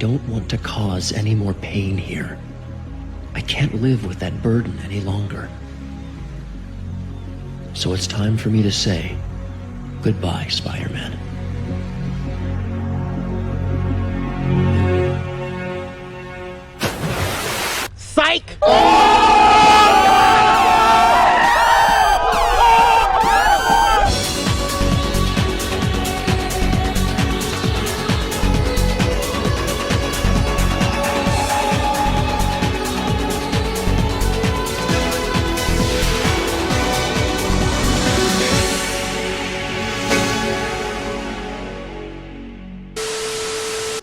don't want to cause any more pain here. I can't live with that burden any longer. So it's time for me to say goodbye, Spider-Man. Psych!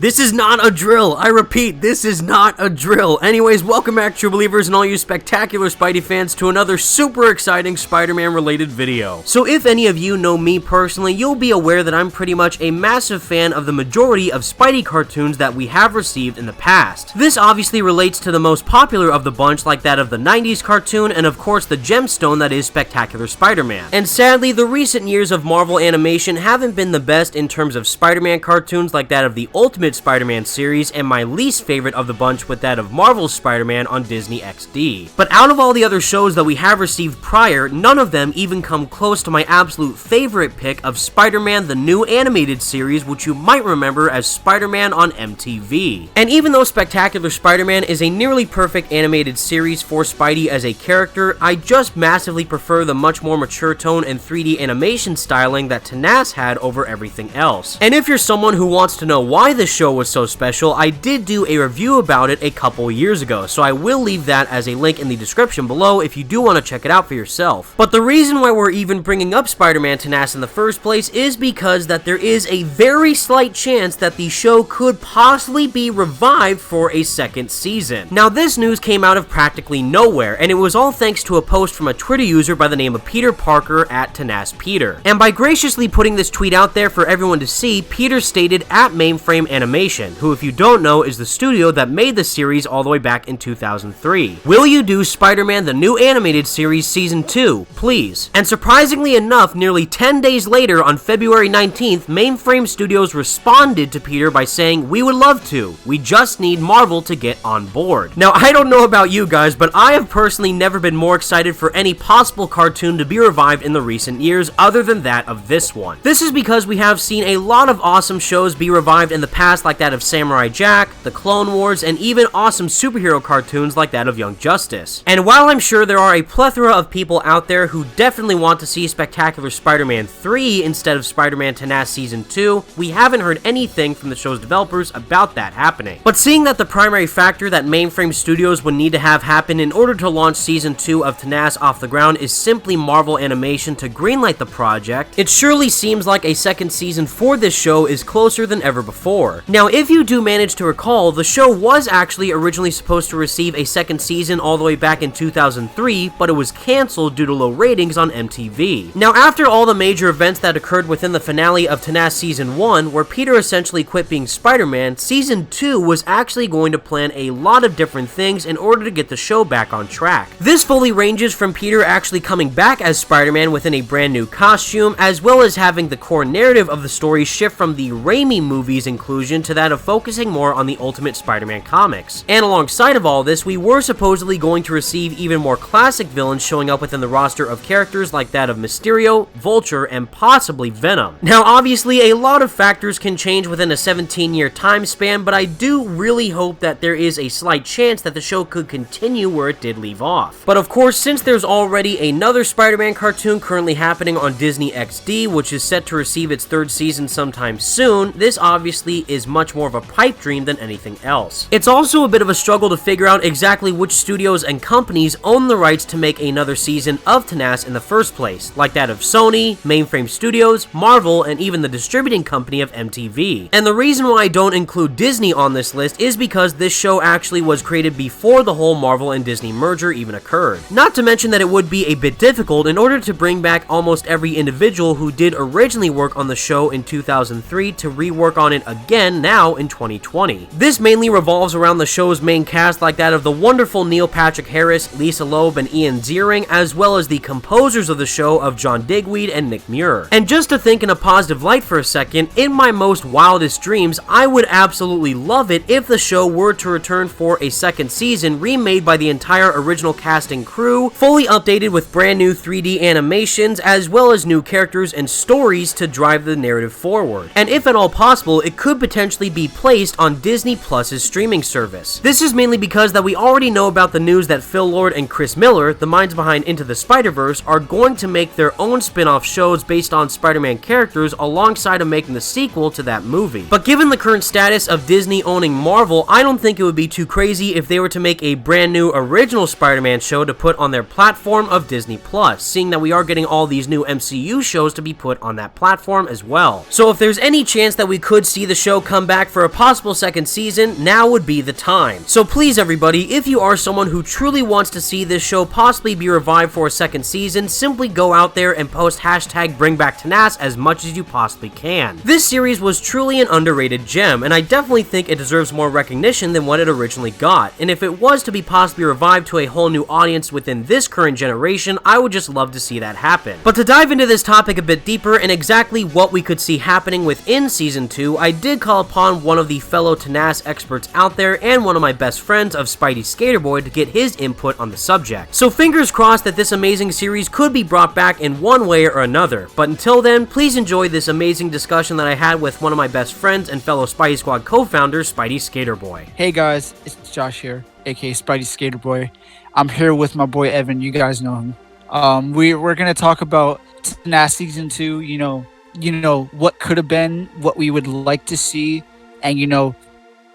This is not a drill. I repeat, this is not a drill. Anyways, welcome back, true believers and all you spectacular Spidey fans, to another super exciting Spider-Man related video. So if any of you know me personally, you'll be aware that I'm pretty much a massive fan of the majority of Spidey cartoons that we have received in the past. This obviously relates to the most popular of the bunch, like that of the 90s cartoon, and of course the gemstone that is Spectacular Spider-Man. And sadly, the recent years of Marvel animation haven't been the best in terms of Spider-Man cartoons, like that of the Ultimate Spider-Man series, and my least favorite of the bunch with that of Marvel's Spider-Man on Disney XD. But out of all the other shows that we have received prior, none of them even come close to my absolute favorite pick of Spider-Man the new animated series, which you might remember as Spider-Man on MTV. And even though Spectacular Spider-Man is a nearly perfect animated series for Spidey as a character, I just massively prefer the much more mature tone and 3D animation styling that Tnas had over everything else. And if you're someone who wants to know why this show was so special, I did do a review about it a couple years ago, so I will leave that as a link in the description below if you do want to check it out for yourself. But the reason why we're even bringing up Spider-Man Tnas in the first place is because that there is a very slight chance that the show could possibly be revived for a second season. Now this news came out of practically nowhere, and it was all thanks to a post from a Twitter user by the name of Peter Parker at Tnas Peter. And by graciously putting this tweet out there for everyone to see, Peter stated at Mainframe Animation, who, if you don't know, is the studio that made the series all the way back in 2003. Will you do Spider-Man the new animated series season 2, please? And surprisingly enough, nearly 10 days later on February 19th, Mainframe Studios responded to Peter by saying, "We would love to. We just need Marvel to get on board." Now, I don't know about you guys, but I have personally never been more excited for any possible cartoon to be revived in the recent years other than that of this one. This is because we have seen a lot of awesome shows be revived in the past, like that of Samurai Jack, the Clone Wars, and even awesome superhero cartoons like that of Young Justice. And while I'm sure there are a plethora of people out there who definitely want to see Spectacular Spider-Man 3 instead of Spider-Man Tnas Season 2, we haven't heard anything from the show's developers about that happening. But seeing that the primary factor that Mainframe Studios would need to have happen in order to launch Season 2 of Tnas off the ground is simply Marvel Animation to greenlight the project, it surely seems like a second season for this show is closer than ever before. Now, if you do manage to recall, the show was actually originally supposed to receive a second season all the way back in 2003, but it was cancelled due to low ratings on MTV. Now, after all the major events that occurred within the finale of Tnas Season 1, where Peter essentially quit being Spider-Man, Season 2 was actually going to plan a lot of different things in order to get the show back on track. This fully ranges from Peter actually coming back as Spider-Man within a brand new costume, as well as having the core narrative of the story shift from the Raimi movies inclusion to that of focusing more on the Ultimate Spider-Man comics. And alongside of all this, we were supposedly going to receive even more classic villains showing up within the roster of characters like that of Mysterio, Vulture, and possibly Venom. Now, obviously, a lot of factors can change within a 17-year time span, but I do really hope that there is a slight chance that the show could continue where it did leave off. But of course, since there's already another Spider-Man cartoon currently happening on Disney XD, which is set to receive its third season sometime soon, this obviously is much more of a pipe dream than anything else. It's also a bit of a struggle to figure out exactly which studios and companies own the rights to make another season of Tnas in the first place, like that of Sony, Mainframe Studios, Marvel, and even the distributing company of MTV. And the reason why I don't include Disney on this list is because this show actually was created before the whole Marvel and Disney merger even occurred. Not to mention that it would be a bit difficult in order to bring back almost every individual who did originally work on the show in 2003 to rework on it again season now in 2020. This mainly revolves around the show's main cast like that of the wonderful Neil Patrick Harris, Lisa Loeb, and Ian Ziering, as well as the composers of the show of John Digweed and Nick Muir. And just to think in a positive light for a second, in my most wildest dreams, I would absolutely love it if the show were to return for a second season remade by the entire original cast and crew, fully updated with brand new 3D animations, as well as new characters and stories to drive the narrative forward. And if at all possible, it could potentially be placed on Disney Plus's streaming service. This is mainly because that we already know about the news that Phil Lord and Chris Miller, the minds behind Into the Spider-Verse, are going to make their own spin-off shows based on Spider-Man characters alongside of making the sequel to that movie. But given the current status of Disney owning Marvel, I don't think it would be too crazy if they were to make a brand new original Spider-Man show to put on their platform of Disney Plus, seeing that we are getting all these new MCU shows to be put on that platform as well. So if there's any chance that we could see the show come back for a possible second season, now would be the time. So please everybody, if you are someone who truly wants to see this show possibly be revived for a second season, simply go out there and post hashtag #BringBackTnas as much as you possibly can. This series was truly an underrated gem, and I definitely think it deserves more recognition than what it originally got, and if it was to be possibly revived to a whole new audience within this current generation, I would just love to see that happen. But to dive into this topic a bit deeper and exactly what we could see happening within Season 2, I did call upon one of the fellow Tnas experts out there and one of my best friends of Spidey Skaterboy to get his input on the subject. So fingers crossed that this amazing series could be brought back in one way or another, but until then, please enjoy this amazing discussion that I had with one of my best friends and fellow Spidey Squad co-founder, Spidey Skaterboy. Hey guys, it's Josh here, aka Spidey Skaterboy. I'm here with my boy Evan, you guys know him. We're gonna talk about Tnas Season 2, you know, what could have been, what we would like to see, and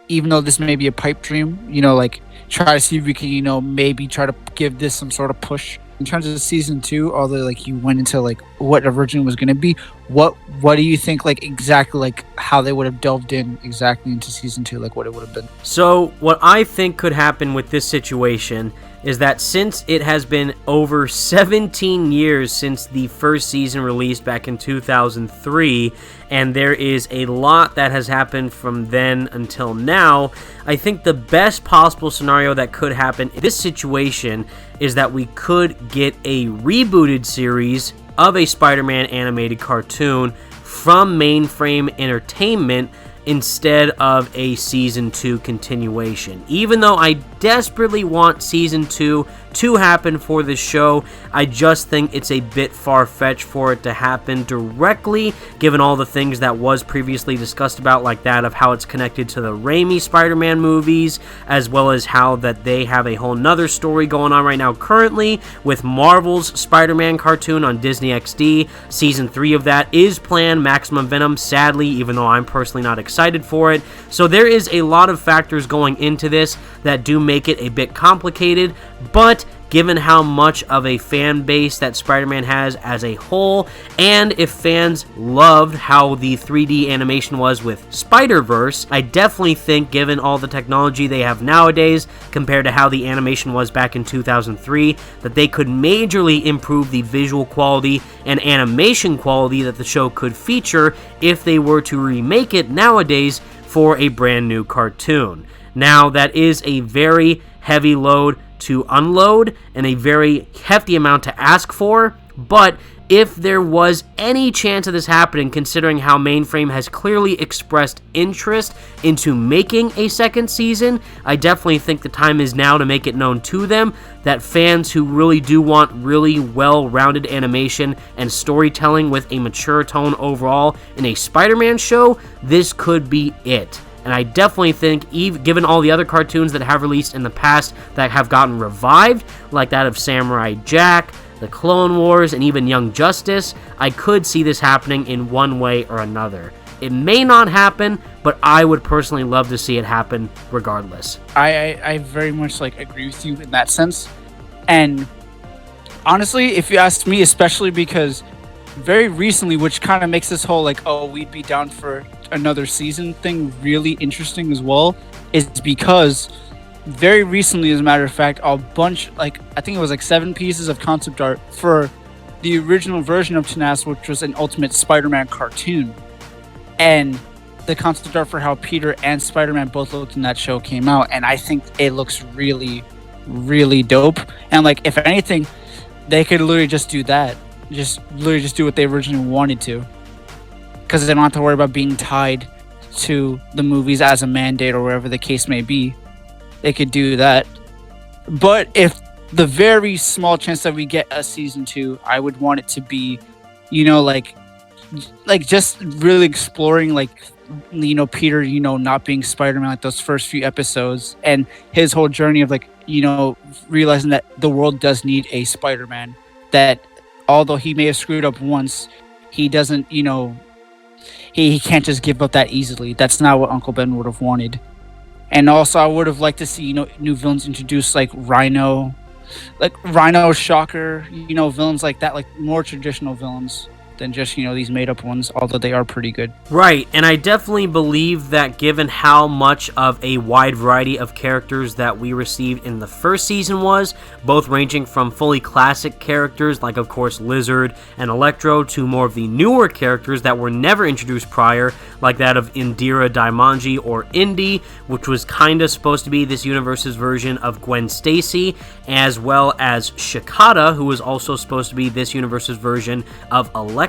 even though this may be a pipe dream, like try to see if we can, maybe try to give this some sort of push. In terms of Season 2, although you went into what originally was going to be, what do you think exactly how they would have delved in exactly into Season 2, what it would have been? So what I think could happen with this situation is that since it has been over 17 years since the first season released back in 2003, and there is a lot that has happened from then until now, I think the best possible scenario that could happen in this situation is that we could get a rebooted series of a Spider-Man animated cartoon from Mainframe Entertainment instead of a Season 2 continuation. Even though I desperately want Season 2 to happen for this show, I just think it's a bit far-fetched for it to happen directly, given all the things that was previously discussed about, like that of how it's connected to the Raimi Spider-Man movies, as well as how that they have a whole nother story going on right now currently with Marvel's Spider-Man cartoon on Disney XD. Season 3 of that is planned, Maximum Venom, sadly, even though I'm personally not excited for it. So there is a lot of factors going into this that do make it a bit complicated, but given how much of a fan base that Spider-Man has as a whole, and if fans loved how the 3D animation was with Spider-Verse, I definitely think, given all the technology they have nowadays compared to how the animation was back in 2003, that they could majorly improve the visual quality and animation quality that the show could feature if they were to remake it nowadays for a brand new cartoon. Now, that is a very heavy load to unload and a very hefty amount to ask for, but if there was any chance of this happening, considering how Mainframe has clearly expressed interest into making a second season, I definitely think the time is now to make it known to them that fans who really do want really well-rounded animation and storytelling with a mature tone overall in a Spider-Man show, this could be it. And I definitely think, given all the other cartoons that have released in the past that have gotten revived, like that of Samurai Jack, the Clone Wars, and even Young Justice, I could see this happening in one way or another. It may not happen, but I would personally love to see it happen regardless. I very much agree with you in that sense. And honestly, if you ask me, especially because very recently, which kind of makes this whole we'd be down for another season thing really interesting as well, is because very recently, as a matter of fact, a bunch, I think it was 7 pieces of concept art for the original version of Tnas, which was an Ultimate Spider-Man cartoon. And the concept art for how Peter and Spider-Man both looked in that show came out, and I think it looks really, really dope. And like, if anything, they could literally just do that, just do what they originally wanted to, because they don't have to worry about being tied to the movies as a mandate or whatever the case may be. They could do that. But if the very small chance that we get a season 2, I would want it to be, like just really exploring, like, Peter, not being Spider-Man, like those first few episodes, and his whole journey of, like, realizing that the world does need a Spider-Man, that although he may have screwed up once, he doesn't, he can't just give up that easily. That's not what Uncle Ben would have wanted. And also, I would have liked to see, new villains introduced, like Rhino, Shocker, villains like that, like more traditional villains than just, these made-up ones, although they are pretty good. Right, and I definitely believe that given how much of a wide variety of characters that we received in the first season was, both ranging from fully classic characters, like of course Lizard and Electro, to more of the newer characters that were never introduced prior, like that of Indira Daimonji or Indy, which was kinda supposed to be this universe's version of Gwen Stacy, as well as Shikata, who was also supposed to be this universe's version of Electro.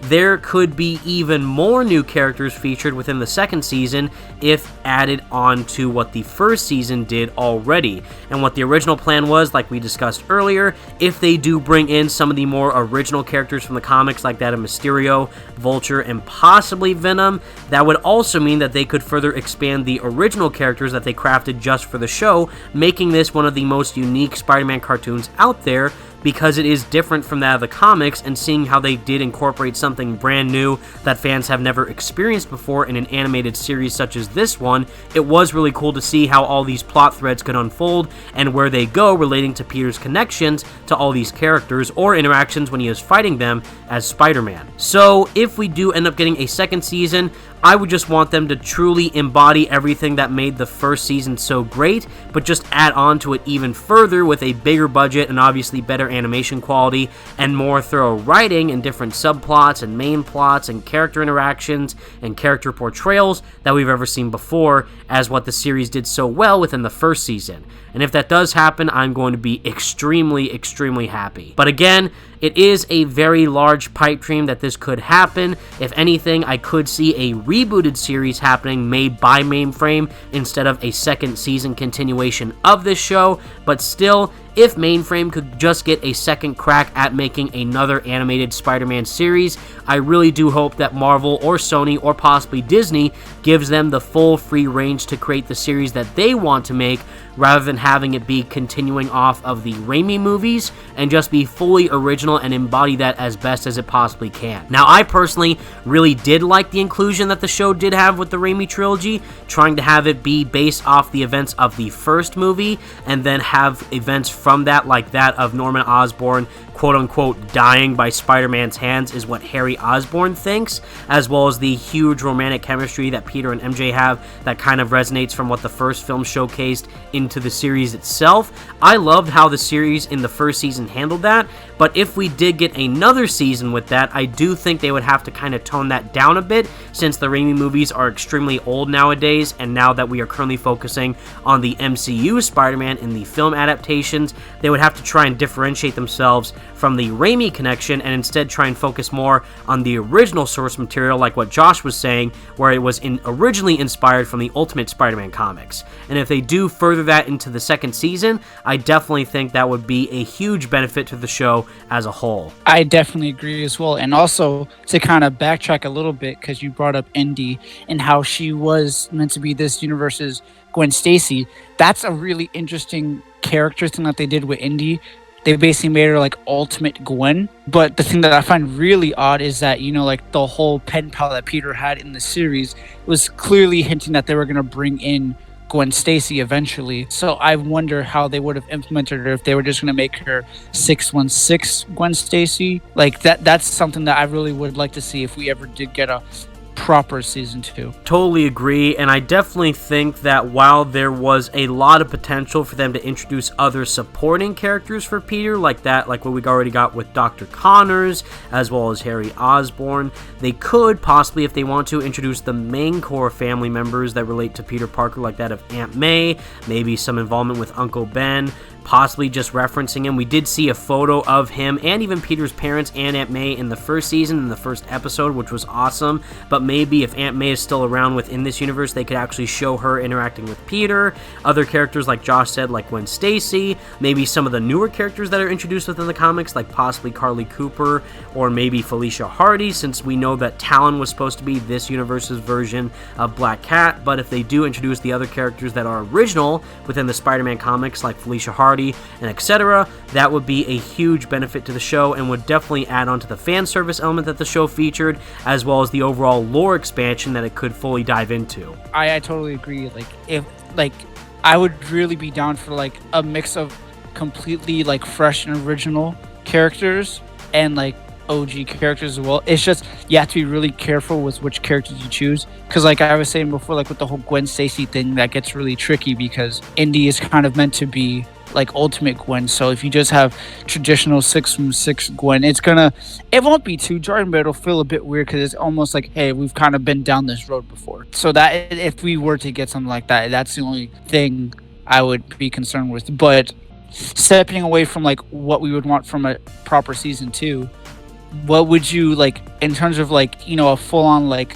There could be even more new characters featured within the second season if added on to what the first season did already. And what the original plan was, like we discussed earlier, if they do bring in some of the more original characters from the comics, like that of Mysterio, Vulture, and possibly Venom, that would also mean that they could further expand the original characters that they crafted just for the show, making this one of the most unique Spider-Man cartoons out there, because it is different from that of the comics, and seeing how they did incorporate something brand new that fans have never experienced before in an animated series such as this one, it was really cool to see how all these plot threads could unfold and where they go relating to Peter's connections to all these characters or interactions when he is fighting them as Spider-Man. So if we do end up getting a second season, I would just want them to truly embody everything that made the first season so great, but just add on to it even further with a bigger budget and obviously better animation quality and more thorough writing and different subplots and main plots and character interactions and character portrayals that we've ever seen before, as what the series did so well within the first season. And if that does happen, I'm going to be extremely, extremely happy. But again, it is a very large pipe dream that this could happen. If anything, I could see a rebooted series happening made by Mainframe instead of a second season continuation of this show. But still, if Mainframe could just get a second crack at making another animated Spider-Man series, I really do hope that Marvel or Sony or possibly Disney gives them the full free range to create the series that they want to make, rather than having it be continuing off of the Raimi movies, and just be fully original and embody that as best as it possibly can. Now, I personally really did like the inclusion that the show did have with the Raimi trilogy, trying to have it be based off the events of the first movie, and then have events from that, like that of Norman Osborn quote-unquote dying by Spider-Man's hands, is what Harry Osborn thinks, as well as the huge romantic chemistry that Peter and MJ have that kind of resonates from what the first film showcased into the series itself. I loved how the series in the first season handled that, but if we did get another season with that, I do think they would have to kind of tone that down a bit, since the Raimi movies are extremely old nowadays, and now that we are currently focusing on the MCU Spider-Man in the film adaptations, they would have to try and differentiate themselves from the Raimi connection and instead try and focus more on the original source material, like what Josh was saying, where it was originally inspired from the Ultimate Spider-Man comics. And if they do further that into the second season, I definitely think that would be a huge benefit to the show as a whole. I definitely agree as well. And also, to kind of backtrack a little bit, because you brought up Indy and how she was meant to be this universe's Gwen Stacy, that's a really interesting character thing that they did with Indy. They basically made her like Ultimate Gwen. But the thing that I find really odd is that, like the whole pen pal that Peter had in the series was clearly hinting that they were going to bring in Gwen Stacy eventually. So I wonder how they would have implemented her if they were just going to make her 616 Gwen Stacy. Like that's something that I really would like to see if we ever did get a proper season 2. Totally agree, and I definitely think that while there was a lot of potential for them to introduce other supporting characters for Peter, like what we already got with Dr. Connors, as well as Harry Osborn, they could possibly, if they want to, introduce the main core family members that relate to Peter Parker, like that of Aunt May, maybe some involvement with Uncle Ben, possibly just referencing him. We did see a photo of him and even Peter's parents and Aunt May in the first season, in the first episode, which was awesome. But maybe if Aunt May is still around within this universe, they could actually show her interacting with Peter. Other characters, like Josh said, like Gwen Stacy. Maybe some of the newer characters that are introduced within the comics, like possibly Carly Cooper or maybe Felicia Hardy, since we know that Talon was supposed to be this universe's version of Black Cat. But if they do introduce the other characters that are original within the Spider-Man comics, like Felicia Hardy and etc., that would be a huge benefit to the show and would definitely add on to the fan service element that the show featured, as well as the overall lore expansion that it could fully dive into. I totally agree. I would really be down for a mix of completely fresh and original characters and OG characters as well. It's just you have to be really careful with which characters you choose, because like I was saying before, with the whole Gwen Stacy thing, that gets really tricky because Indy is kind of meant to be Ultimate Gwen. So if you just have traditional 6/6 Gwen, it won't be too jarring, but it'll feel a bit weird because it's almost hey, we've kind of been down this road before. So that if we were to get something like that, that's the only thing I would be concerned with. But stepping away from what we would want from a proper season 2, what would you in terms of a full on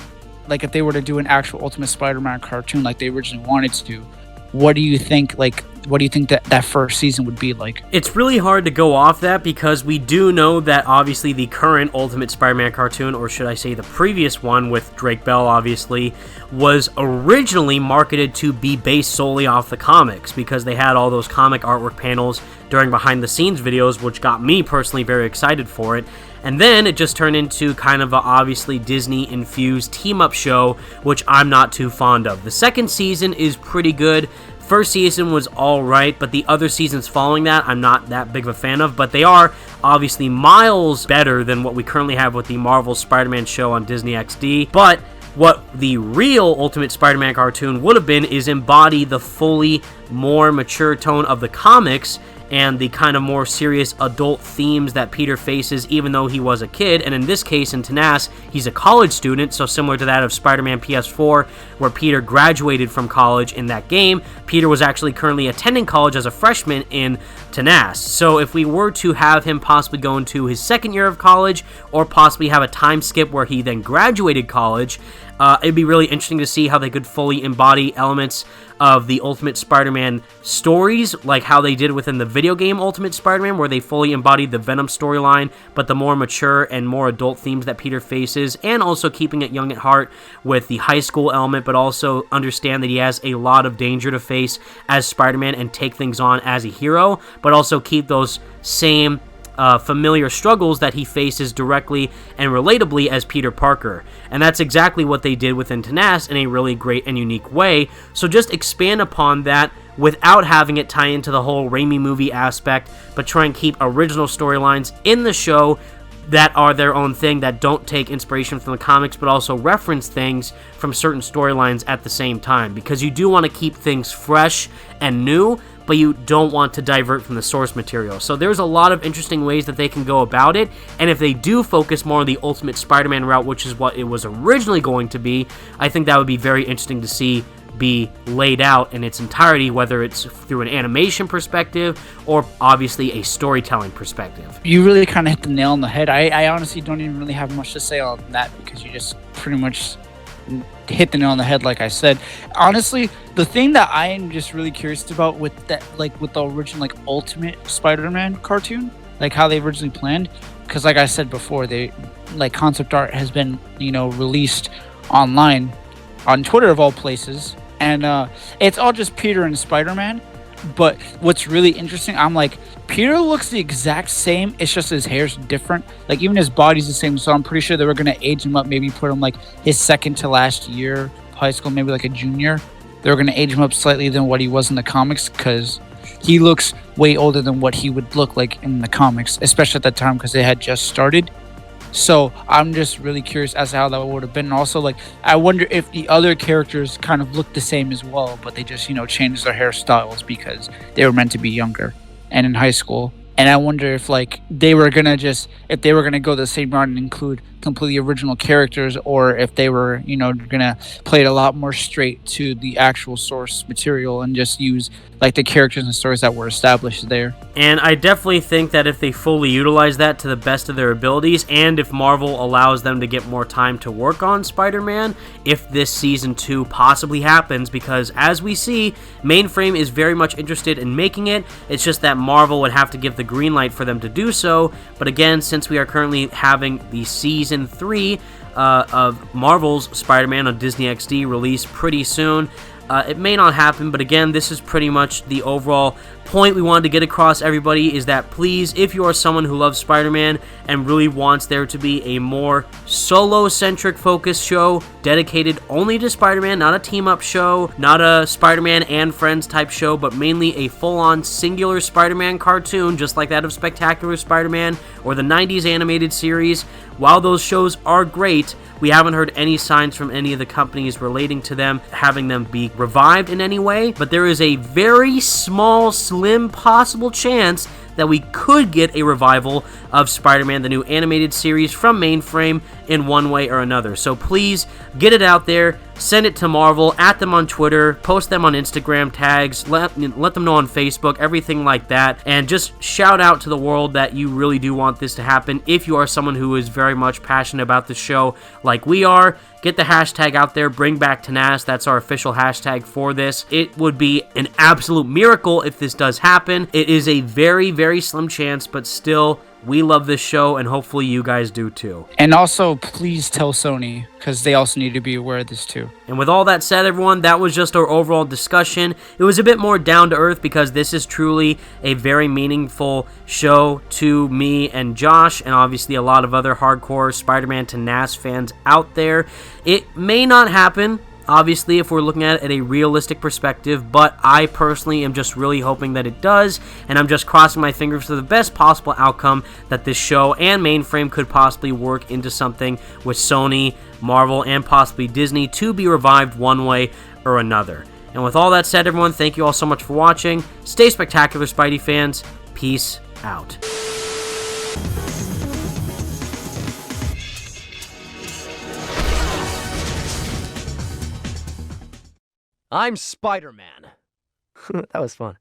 if they were to do an actual Ultimate Spider-Man cartoon like they originally wanted to, what do you think that first season would be like? It's really hard to go off that because we do know that obviously the current Ultimate Spider-Man cartoon, or should I say the previous one with Drake Bell obviously, was originally marketed to be based solely off the comics because they had all those comic artwork panels during behind the scenes videos, which got me personally very excited for it. And then it just turned into kind of a obviously Disney-infused team-up show, which I'm not too fond of. The second season is pretty good. First season was alright, but the other seasons following that, I'm not that big of a fan of, but they are obviously miles better than what we currently have with the Marvel Spider-Man show on Disney XD. But what the real Ultimate Spider-Man cartoon would have been is embody the fully more mature tone of the comics and the kind of more serious adult themes that Peter faces even though he was a kid. And in this case, in Tnas, he's a college student, so similar to that of Spider-Man PS4, where Peter graduated from college in that game, Peter was actually currently attending college as a freshman in Tnas. So if we were to have him possibly go into his second year of college, or possibly have a time skip where he then graduated college, it'd be really interesting to see how they could fully embody elements of the Ultimate Spider-Man stories, like how they did within the video game Ultimate Spider-Man, where they fully embodied the Venom storyline, but the more mature and more adult themes that Peter faces, and also keeping it young at heart with the high school element, but also understand that he has a lot of danger to face as Spider-Man and take things on as a hero, but also keep those same familiar struggles that he faces directly and relatably as Peter Parker. And that's exactly what they did within Tnas in a really great and unique way. So just expand upon that without having it tie into the whole Raimi movie aspect, but try and keep original storylines in the show that are their own thing, that don't take inspiration from the comics, but also reference things from certain storylines at the same time. Because you do want to keep things fresh and new, but you don't want to divert from the source material. So there's a lot of interesting ways that they can go about it, and if they do focus more on the Ultimate Spider-Man route, which is what it was originally going to be, I think that would be very interesting to see be laid out in its entirety, whether it's through an animation perspective or obviously a storytelling perspective. You really kind of hit the nail on the head. I honestly don't even really have much to say on that because you just pretty much hit the nail on the head, like I said. Honestly, the thing that I am just really curious about with that, with the original Ultimate Spider-Man cartoon, how they originally planned, because like I said before, they concept art has been released online on Twitter of all places, and it's all just Peter and Spider-Man. But what's really interesting, I'm Peter looks the exact same, it's just his hair's different. Even his body's the same, so I'm pretty sure they were going to age him up, maybe put him his second to last year of high school, maybe a junior. They were going to age him up slightly than what he was in the comics, because he looks way older than what he would look like in the comics, especially at that time because they had just started. So I'm just really curious as to how that would have been. And also, like, I wonder if the other characters kind of look the same as well, but they just, changed their hairstyles because they were meant to be younger and in high school. And I wonder if, like, if they were gonna go the same route and include completely original characters, or if they were, gonna play it a lot more straight to the actual source material and just use like the characters and stories that were established there. And I definitely think that if they fully utilize that to the best of their abilities, and if Marvel allows them to get more time to work on Spider-Man, if this season 2 possibly happens, because as we see, Mainframe is very much interested in making it. It's just that Marvel would have to give the green light for them to do so. But again, since we are currently having the season 3 of Marvel's Spider-Man on Disney XD release pretty soon, it may not happen, but again, this is pretty much the overall point we wanted to get across, everybody, is that please, if you are someone who loves Spider-Man and really wants there to be a more solo-centric focused show dedicated only to Spider-Man, not a team-up show, not a Spider-Man and Friends type show, but mainly a full-on singular Spider-Man cartoon, just like that of Spectacular Spider-Man or the 90s animated series, while those shows are great, we haven't heard any signs from any of the companies relating to them, having them be revived in any way, but there is a very small, slim possible chance that we could get a revival of Spider-Man, the new animated series from Mainframe, in one way or another. So please, get it out there, send it to Marvel, at them on Twitter, post them on Instagram tags, let them know on Facebook, everything like that, and just shout out to the world that you really do want this to happen. If you are someone who is very much passionate about the show like we are, get the hashtag out there, bring back Tnas, that's our official hashtag for this. It would be an absolute miracle if this does happen. It is a very, very slim chance, but still, we love this show, and hopefully you guys do too. And also, please tell Sony, because they also need to be aware of this too. And with all that said, everyone, that was just our overall discussion. It was a bit more down to earth because this is truly a very meaningful show to me and Josh, and obviously a lot of other hardcore Spider-Man Tnas fans out there. It may not happen, obviously, if we're looking at it at a realistic perspective, but I personally am just really hoping that it does, and I'm just crossing my fingers for the best possible outcome that this show and Mainframe could possibly work into something with Sony, Marvel, and possibly Disney to be revived one way or another. And with all that said, everyone, thank you all so much for watching. Stay spectacular, Spidey fans. Peace out. I'm Spider-Man. That was fun.